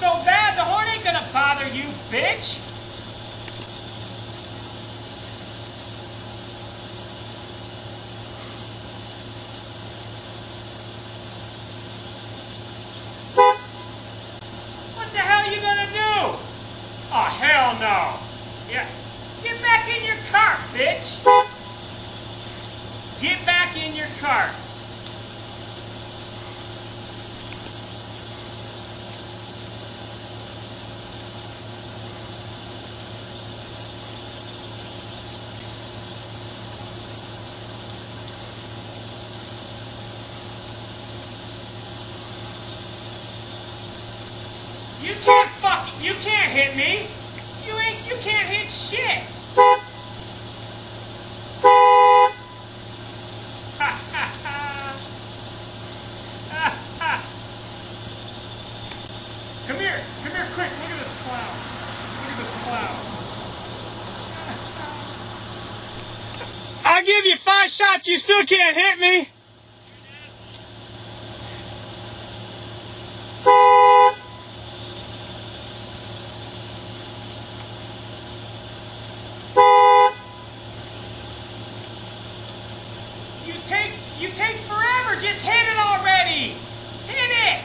so bad, the horn ain't gonna bother you, bitch. What the hell are you gonna do? Oh, hell no. Yeah. Get back in your cart, bitch. Get back in your cart. You can't hit me. You can't hit shit. Come here, quick, look at this clown. Look at this clown. I'll give you 5 shots, you still can't hit me. You take forever. Just hit it already. Hit it.